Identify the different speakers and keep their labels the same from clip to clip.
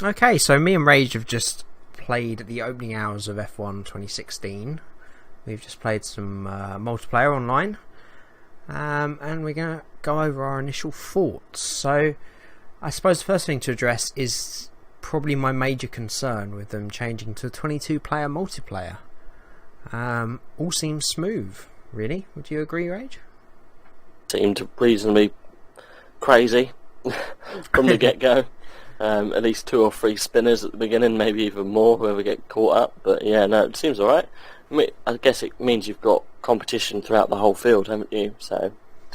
Speaker 1: Okay, so me and Rage have just played the opening hours of F1 2016. We've just played some multiplayer online, and we're going to go over our initial thoughts. So I suppose the first thing to address is probably my major concern with them changing to a 22-player multiplayer. All seems smooth, really. Would you agree, Rage?
Speaker 2: Seemed reasonably crazy from the get-go. At least 2 or 3 spinners at the beginning, maybe even more, whoever get caught up. But yeah, no, it seems alright. I guess it means you've got competition throughout the whole field, haven't you? So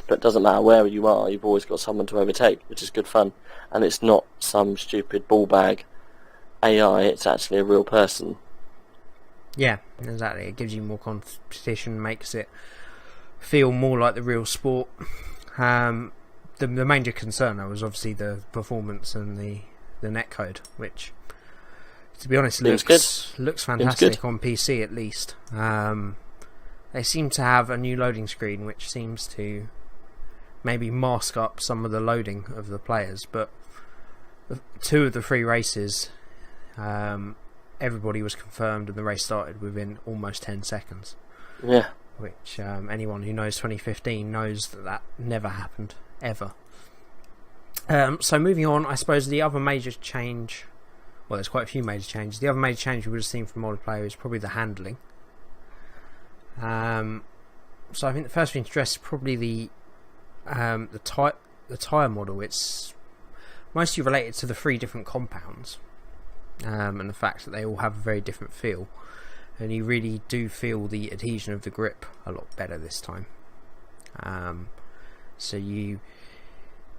Speaker 2: it doesn't matter where you are, you've always got someone to overtake, which is good fun. And it's not some stupid ball bag AI, it's actually a real person.
Speaker 1: Yeah, exactly. It gives you more competition, makes it feel more like the real sport. The major concern though was obviously the performance and the netcode, which, to be honest, looks fantastic on PC at least. They seem to have a new loading screen which seems to maybe mask up some of the loading of the players, but 2 of the 3 races, everybody was confirmed and the race started within almost 10 seconds.
Speaker 2: Yeah.
Speaker 1: Which anyone who knows 2015 knows that never happened, ever. So moving on, I suppose the other major change, well, there's quite a few major changes. The other major change we would have seen from multiplayer is probably the handling. So I think the first thing to address is probably the tyre model. It's mostly related to the 3 different compounds, and the fact that they all have a very different feel, and you really do feel the adhesion of the grip a lot better this time. So you,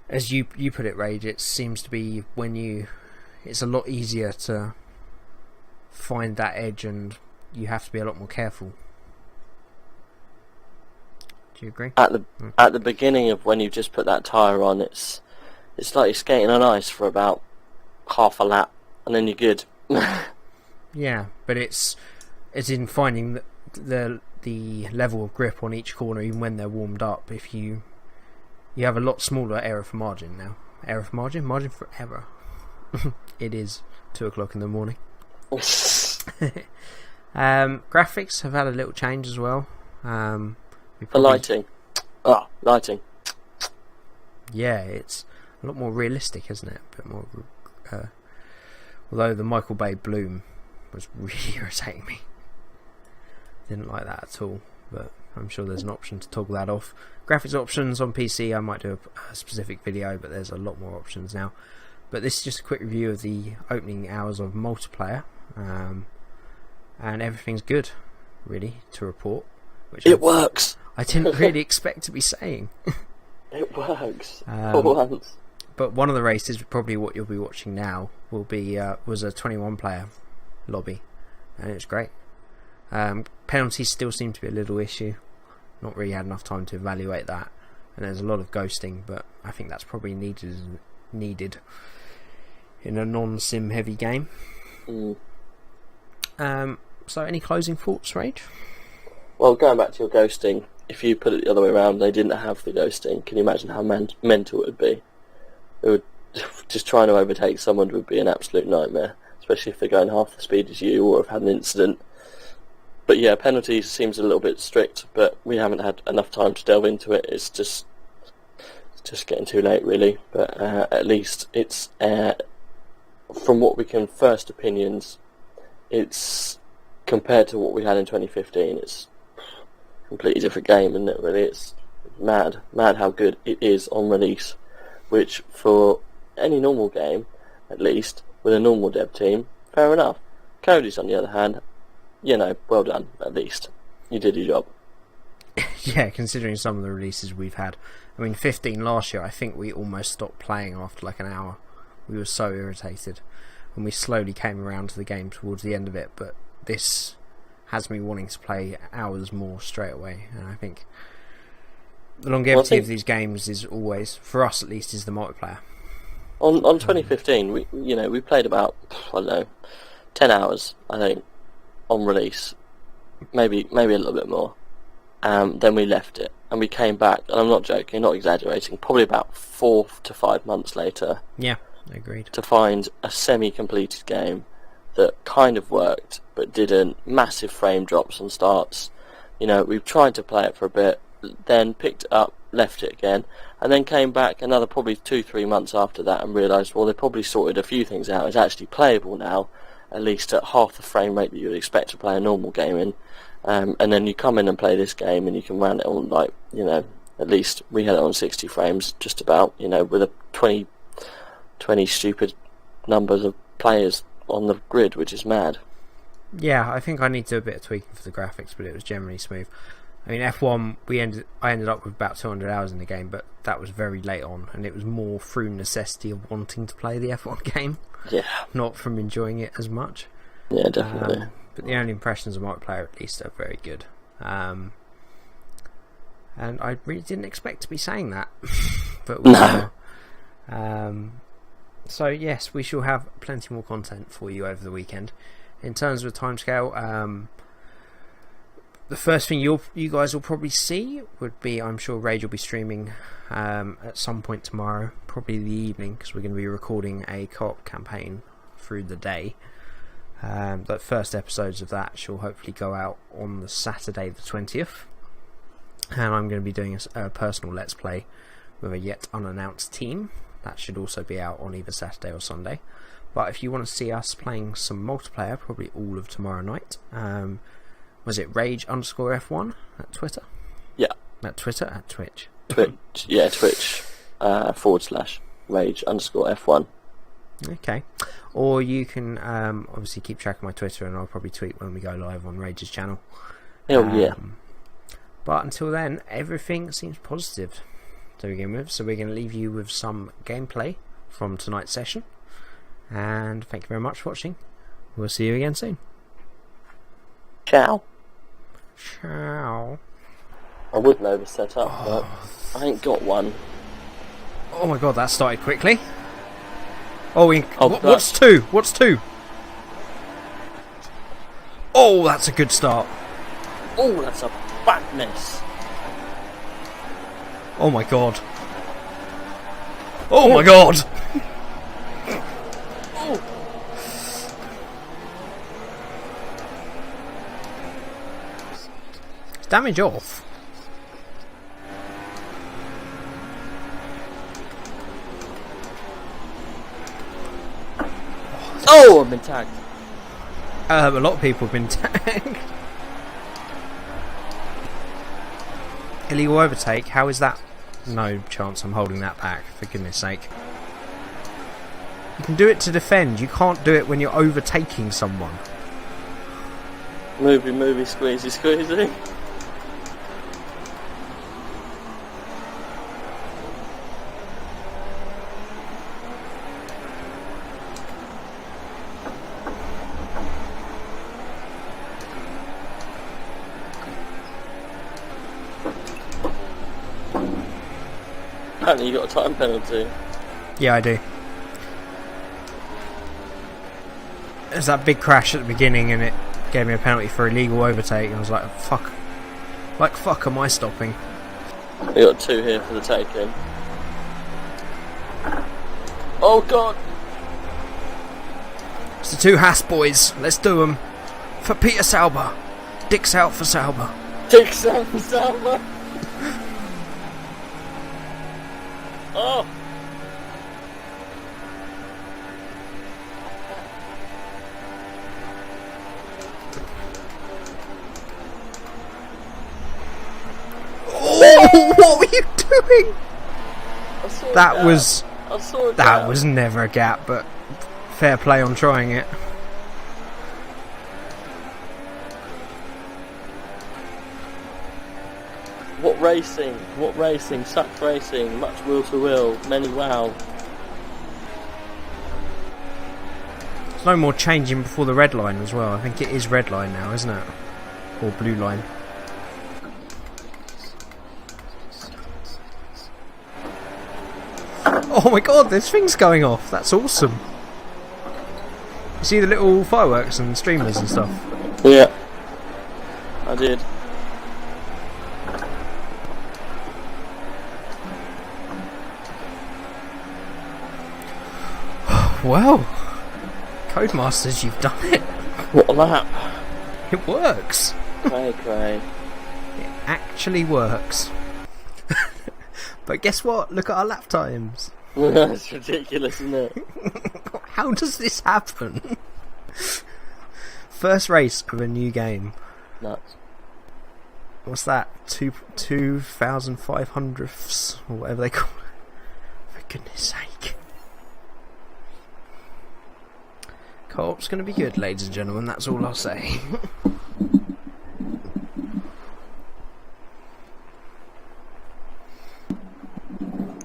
Speaker 1: as you put it, Rage, it seems to be it's a lot easier to find that edge, and you have to be a lot more careful. Do you agree?
Speaker 2: At the beginning of when you just put that tyre on, it's like you're skating on ice for about half a lap, and then you're good.
Speaker 1: Yeah, but it's in finding the level of grip on each corner, even when they're warmed up. If you have a lot smaller error for margin now. Error for margin? Margin for error. It is 2 o'clock in the morning. Graphics have had a little change as well.
Speaker 2: The lighting. Lighting.
Speaker 1: Yeah, it's a lot more realistic, isn't it? A bit more. Although the Michael Bay bloom was really irritating me. Didn't like that at all, but I'm sure there's an option to toggle that off. Graphics options on PC, I might do a specific video, but there's a lot more options now. But this is just a quick review of the opening hours of multiplayer, and everything's good, really, to report.
Speaker 2: It works!
Speaker 1: I didn't really expect to be saying.
Speaker 2: It works, for once.
Speaker 1: But one of the races, probably what you'll be watching now, was a 21-player lobby, and it's great. Penalties still seem to be a little issue. Not really had enough time to evaluate that, and there's a lot of ghosting, but I think that's probably needed in a non-sim heavy game. So any closing thoughts, Rage?
Speaker 2: Well, going back to your ghosting, if you put it the other way around, they didn't have the ghosting. Can you imagine how mental it would be? It would just trying to overtake someone would be an absolute nightmare, especially if they're going half the speed as you or have had an incident. But yeah, penalties seems a little bit strict, but we haven't had enough time to delve into it. It's just getting too late, really. But at least it's from what we can first opinions, it's compared to what we had in 2015. It's a completely different game, isn't it? Really, it's mad how good it is on release. Which for any normal game, at least with a normal dev team, fair enough. Cody's on the other hand, well done, at least. You did your job.
Speaker 1: Yeah, considering some of the releases we've had. I mean, 15 last year, I think we almost stopped playing after like an hour. We were so irritated. And we slowly came around to the game towards the end of it, but this has me wanting to play hours more straight away. And I think the longevity of these games is always, for us at least, is the multiplayer.
Speaker 2: On 2015, we played about, 10 hours, I think, on release, maybe a little bit more. Then we left it, and we came back, and I'm not joking, not exaggerating, probably about 4 to 5 months later.
Speaker 1: Yeah. Agreed.
Speaker 2: to find a semi-completed game that kind of worked but didn't. Massive frame drops on starts. We've tried to play it for a bit, then picked it up, left it again, and then came back another probably 2-3 months after that and realised, well, they probably sorted a few things out. It's actually playable now, at least at half the frame rate that you would expect to play a normal game in. And then you come in and play this game and you can run it on, at least we had it on 60 frames, just about, with a 20 stupid numbers of players on the grid, which is mad.
Speaker 1: Yeah, I think I need to do a bit of tweaking for the graphics, but it was generally smooth. I mean, F1, I ended up with about 200 hours in the game, but that was very late on, and it was more through necessity of wanting to play the F1 game, not from enjoying it as much.
Speaker 2: Yeah, definitely.
Speaker 1: But the only impressions of multiplayer, at least, are very good. And I really didn't expect to be saying that, but we are. So yes, we shall have plenty more content for you over the weekend. In terms of timescale, the first thing you guys will probably see would be, I'm sure Rage will be streaming at some point tomorrow, probably the evening, because we're going to be recording a co-op campaign through the day. The first episodes of that shall hopefully go out on the Saturday the 20th, and I'm going to be doing a personal Let's Play with a yet unannounced team. That should also be out on either Saturday or Sunday. But if you want to see us playing some multiplayer, probably all of tomorrow night, was it Rage_F1 at Twitter?
Speaker 2: Yeah.
Speaker 1: At Twitter, at Twitch.
Speaker 2: Twitch, yeah, Twitch /Rage_F1.
Speaker 1: Okay. Or you can obviously keep track of my Twitter, and I'll probably tweet when we go live on Rage's channel.
Speaker 2: Yeah.
Speaker 1: But until then, everything seems positive to begin with, so we're going to leave you with some gameplay from tonight's session. And thank you very much for watching. We'll see you again soon.
Speaker 2: Ciao.
Speaker 1: Ciao.
Speaker 2: I would know the setup, but I ain't got one.
Speaker 1: Oh my god, that started quickly. What's two? What's two? Oh, that's a good start.
Speaker 2: Oh, that's a bad miss.
Speaker 1: Oh my god. Oh my god. Damage off.
Speaker 2: Oh, I've been tagged.
Speaker 1: A lot of people have been tagged. Illegal overtake, how is that? No chance I'm holding that back, for goodness sake. You can do it to defend, you can't do it when you're overtaking someone.
Speaker 2: Movie, squeezy. Apparently you got a time penalty.
Speaker 1: Yeah, I do. There's that big crash at the beginning and it gave me a penalty for illegal overtake, and I was like, fuck. Like, fuck am I stopping?
Speaker 2: We got two here for the taking. Oh god!
Speaker 1: It's the two Haas boys. Let's do them. For Peter Sauber. Dick's out for Sauber.
Speaker 2: Dick's out for Sauber! Oh!
Speaker 1: Oh, what were you doing? That was never a gap, but fair play on trying it.
Speaker 2: What racing, such racing, much will to will, many wow.
Speaker 1: There's no more changing before the red line as well. I think it is red line now, isn't it? Or blue line. Oh my god, there's things going off. That's awesome. You see the little fireworks and streamers and stuff?
Speaker 2: Yeah, I did.
Speaker 1: Well, Codemasters, you've done it.
Speaker 2: What a lap.
Speaker 1: It works.
Speaker 2: Cray.
Speaker 1: It actually works. But guess what? Look at our lap times.
Speaker 2: That's ridiculous, isn't it?
Speaker 1: How does this happen? First race of a new game.
Speaker 2: Nuts.
Speaker 1: What's that? 2,500ths or whatever they call it. For goodness sake. Co-op's going to be good, ladies and gentlemen. That's all I'll say.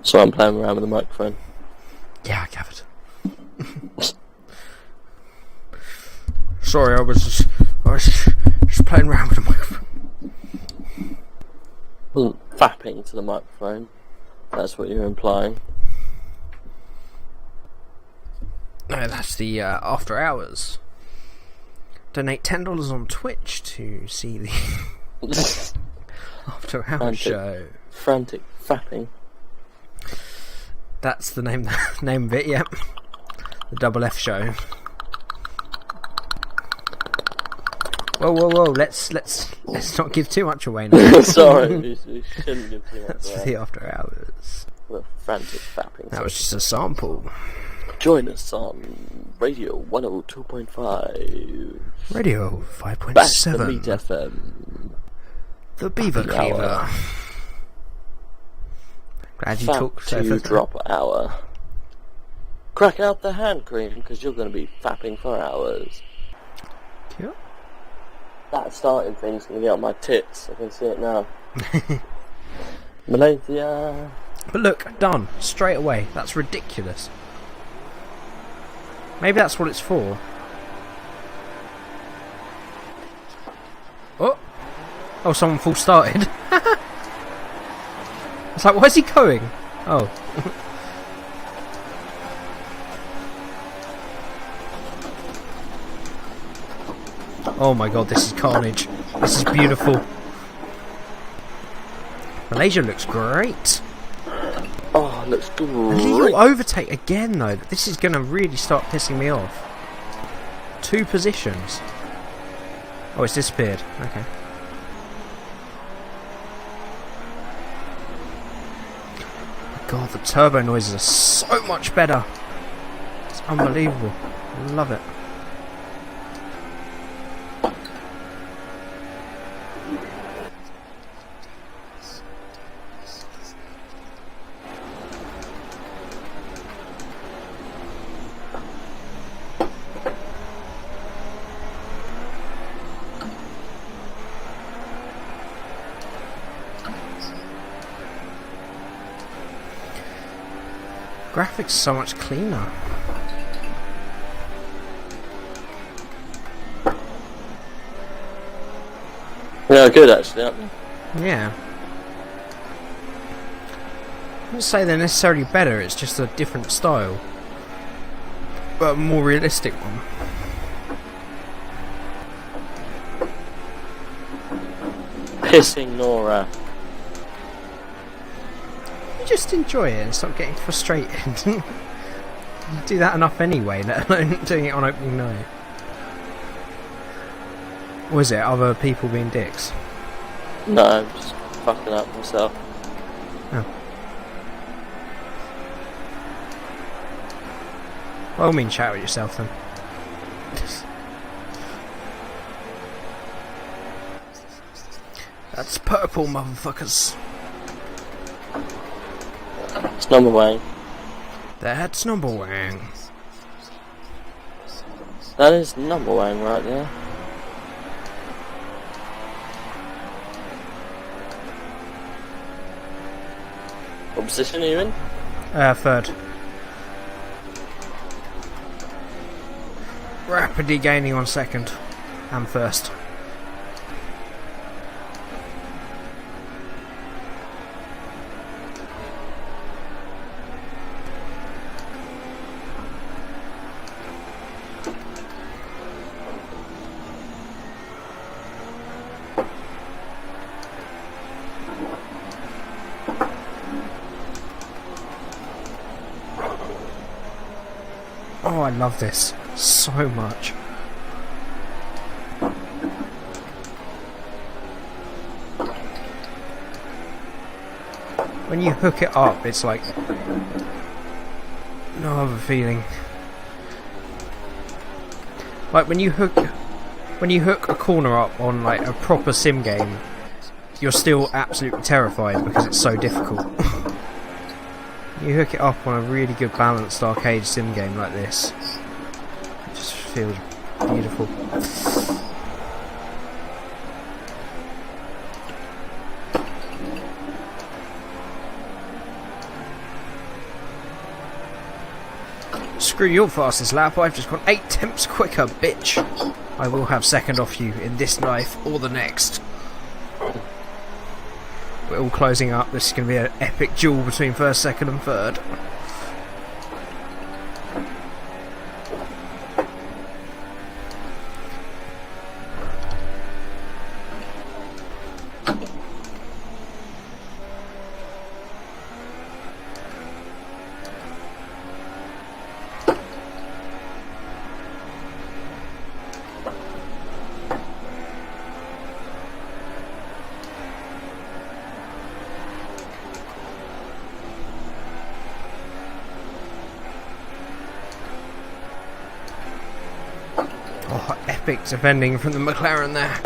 Speaker 2: So I'm playing around with the microphone.
Speaker 1: Yeah, I gathered. Sorry, I was just playing around with the microphone.
Speaker 2: Wasn't fapping to the microphone. That's what you're implying.
Speaker 1: No, that's the after hours. Donate $10 on Twitch to see the after hours show.
Speaker 2: Frantic fapping.
Speaker 1: That's the name of it. Yep, the Double F show. Whoa! Let's not give too much away now.
Speaker 2: Sorry, we shouldn't give too much
Speaker 1: That's for
Speaker 2: away.
Speaker 1: the after hours.
Speaker 2: The frantic fapping.
Speaker 1: That was just a sample.
Speaker 2: Join us on Radio 102.5.
Speaker 1: Radio
Speaker 2: Back to
Speaker 1: 5.7.
Speaker 2: Beat FM.
Speaker 1: The Beaver
Speaker 2: Happy
Speaker 1: Cleaver.
Speaker 2: hour.
Speaker 1: Glad you
Speaker 2: Fap
Speaker 1: talked
Speaker 2: to
Speaker 1: so
Speaker 2: drop hour. Crack out the hand cream because you're going to be fapping for hours.
Speaker 1: Cool.
Speaker 2: That starting thing's going to be on my tits. I can see it now. Malaysia.
Speaker 1: But look, done straight away. That's ridiculous. Maybe that's what it's for. Oh, someone full started. It's like, where's he going? Oh. Oh my god, this is carnage. This is beautiful. Malaysia looks great.
Speaker 2: Oh, it looks
Speaker 1: And you'll
Speaker 2: great.
Speaker 1: overtake again though. This is going to really start pissing me off. 2 positions. Oh, it's disappeared. Okay. God, the turbo noises are so much better. It's unbelievable. I love it. Graphics so much cleaner.
Speaker 2: Yeah, good actually, aren't they?
Speaker 1: Yeah. I wouldn't say they're necessarily better, it's just a different style. But a more realistic one.
Speaker 2: Pissing Nora.
Speaker 1: You just enjoy it and stop getting frustrated. You do that enough anyway, let alone doing it on opening night. Or is it other people being dicks?
Speaker 2: No, I'm just fucking up myself.
Speaker 1: Oh. Well, I mean, chat with yourself then. That's purple, motherfuckers.
Speaker 2: It's number one.
Speaker 1: That's number one.
Speaker 2: That is number one right there. What position are you in?
Speaker 1: Third. Rapidly gaining on second. And first. Oh, I love this so much. When you hook it up, it's like no other feeling. Like when you hook a corner up on like a proper sim game, you're still absolutely terrified because it's so difficult. You hook it up on a really good balanced arcade sim game like this, it just feels beautiful. Screw your fastest lap, I've just gone 8 temps quicker, bitch. I will have second off you in this life or the next. We're all closing up, this is going to be an epic duel between first, second and third. Oh, epic defending from the McLaren there.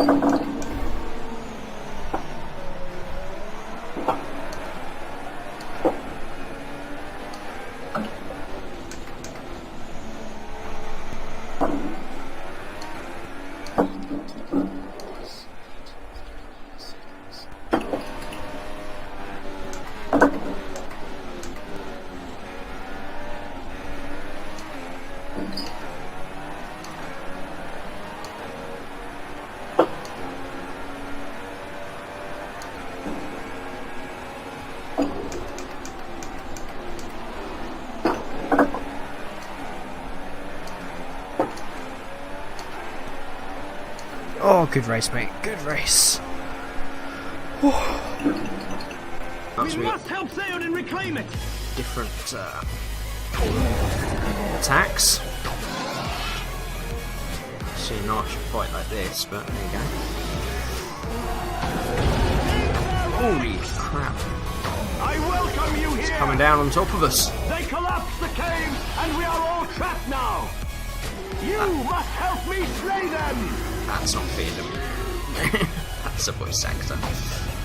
Speaker 1: Oh, good race, mate. Good race.
Speaker 3: We must help Theon and reclaim it.
Speaker 1: Different attacks. See an archer fight like this, but there you go. Holy crap!
Speaker 3: I welcome you here.
Speaker 1: It's coming down on top of us.
Speaker 3: They collapsed the cave, and we are all trapped now. You must help me slay them.
Speaker 1: That's not fair to me. That's a voice actor.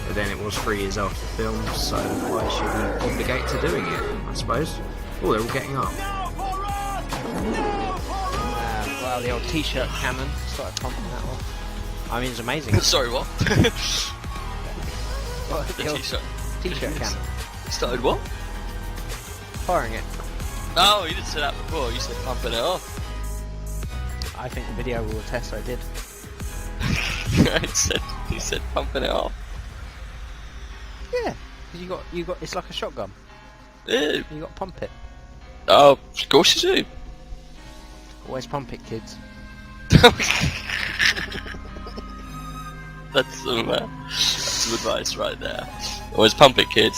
Speaker 1: But then it was 3 years after the film, so why should we obligate to doing it, I suppose? Oh, they're all getting up.
Speaker 3: Now for us! Now for us!
Speaker 4: Well, the old t-shirt cannon started pumping that one. I mean, it's amazing.
Speaker 2: Sorry, what?
Speaker 4: Well,
Speaker 2: The
Speaker 4: the old
Speaker 2: t-shirt.
Speaker 4: t-shirt cannon.
Speaker 2: Started what?
Speaker 4: Firing it.
Speaker 2: No, you didn't say that before. You said pumping it off.
Speaker 4: I think the video will attest I did.
Speaker 2: You said pumping it off.
Speaker 4: Yeah, because you got. It's like a shotgun.
Speaker 2: Ew.
Speaker 4: You got to pump it.
Speaker 2: Oh, of course you do.
Speaker 4: Always pump it, kids.
Speaker 2: That's some advice right there. Always pump it, kids.